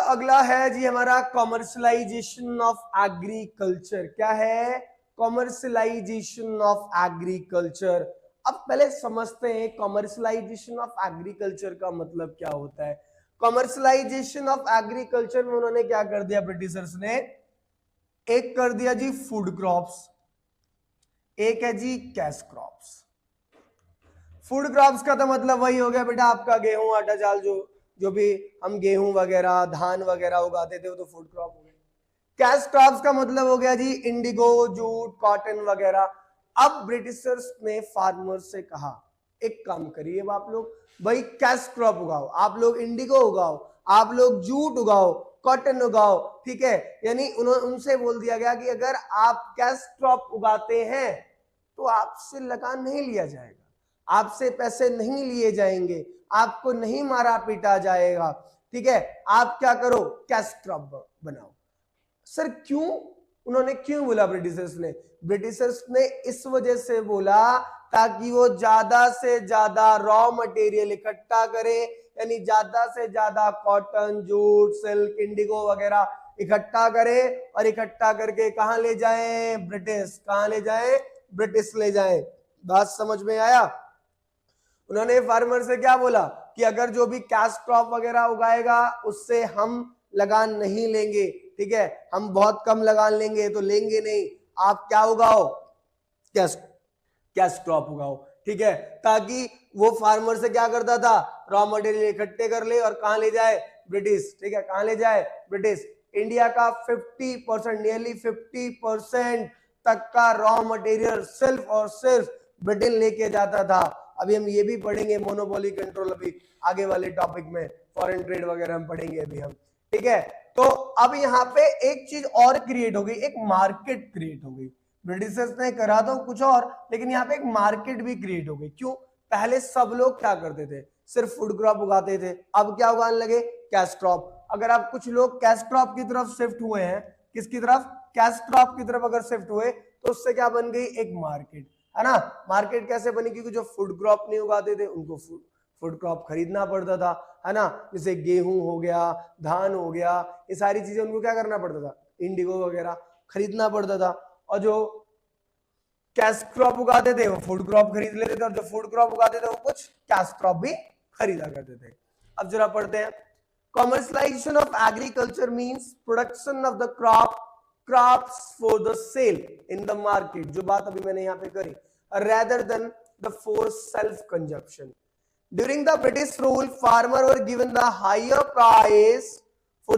अगला है जी हमारा कॉमर्शलाइजेशन ऑफ एग्रीकल्चर। क्या है? Commercialisation of agriculture. अब पहले समझते हैं कॉमर्शलाइजेशन ऑफ एग्रीकल्चर का मतलब क्या होता है। कॉमर्शलाइजेशन ऑफ एग्रीकल्चर में उन्होंने क्या कर दिया ब्रिटिशर्स ने, एक कर दिया जी फूड क्रॉप्स, एक है जी कैश क्रॉप्स। फूड क्रॉप्स का तो मतलब वही हो गया बेटा आपका गेहूं आटा चाल, जो भी हम गेहूं वगैरह धान वगैरह उगाते थे वो तो फूड क्रॉप हो गए। कैश क्रॉप्स का मतलब हो गया जी इंडिगो, जूट, कॉटन वगैरह। अब ब्रिटिशर्स ने फार्मर्स से कहा एक काम करिए आप लोग भाई कैश क्रॉप उगाओ, आप लोग इंडिगो उगाओ, आप लोग जूट उगाओ, कॉटन उगाओ, ठीक है। यानी उनसे बोल दिया गया कि अगर आप कैश क्रॉप उगाते हैं तो आपसे लगान नहीं लिया जाएगा, आपसे पैसे नहीं लिए जाएंगे, आपको नहीं मारा पीटा जाएगा, ठीक है। आप क्या करो, कैश क्रॉप बनाओ। सर क्यों? उन्होंने क्यों बोला ब्रिटिशर्स ने? ब्रिटिशर्स ने इस वजह से बोला ताकि वो ज्यादा से ज्यादा रॉ मटेरियल इकट्ठा करे, यानी ज्यादा से ज्यादा कॉटन, जूट, सिल्क, इंडिगो वगैरह इकट्ठा करे और इकट्ठा करके कहां ले जाए? ब्रिटिश। कहां ले जाए? ब्रिटिश ले जाए। बात समझ में आया? उन्होंने फार्मर से क्या बोला कि अगर जो भी कैश क्रॉप वगैरह उगाएगा उससे हम लगान नहीं लेंगे, ठीक है, हम बहुत कम लगान लेंगे, तो लेंगे नहीं, आप क्या उगाओ? कैश क्रॉप उगाओ, ठीक है। ताकि वो फार्मर से क्या करता था, रॉ मटेरियल इकट्ठे कर ले और कहां ले जाए? ब्रिटिश, ठीक है। कहां ले जाए? ब्रिटिश। इंडिया का 50%, नियरली 50% तक का रॉ मटेरियल सिर्फ और सिर्फ ब्रिटेन लेके जाता था। अभी हम ये भी पढ़ेंगे मोनोपोली कंट्रोल, अभी आगे वाले टॉपिक में फॉरेन ट्रेड वगैरह हम पढ़ेंगे अभी हम, ठीक है। तो अब यहाँ पे एक चीज और क्रिएट हो गई, एक मार्केट क्रिएट हो गई। ब्रिटिशर्स ने करा तो कुछ और, लेकिन यहाँ पे एक मार्केट भी क्रिएट हो गई। क्यों? पहले सब लोग क्या करते थे, सिर्फ फूड क्रॉप उगाते थे, अब क्या उगाने लगे? Cash crop. अगर आप कुछ लोग कैश क्रॉप की तरफ शिफ्ट हुए हैं, किसकी तरफ? कैश क्रॉप की तरफ अगर शिफ्ट हुए तो उससे क्या बन गई? एक मार्केट, है ना। मार्केट कैसे बनी? क्योंकि जो फूड क्रॉप नहीं उगाते थे उनको फूड क्रॉप खरीदना पड़ता था, है ना। जैसे गेहूं हो गया, धान हो गया, ये सारी चीजें उनको क्या करना पड़ता था? इंडिगो वगैरह खरीदना पड़ता था। और जो कैश क्रॉप उगाते थे वो फूड क्रॉप खरीद लेते थे, और जो फूड क्रॉप उगाते थे वो कुछ कैश क्रॉप भी खरीदा करते थे। अब जरा पढ़ते हैं। Commercialisation of agriculture means production of the crops for the sale in the market, जो बात अभी मैंने यहाँ पे करी, rather than the for self consumption. During the British rule, farmers were given the higher price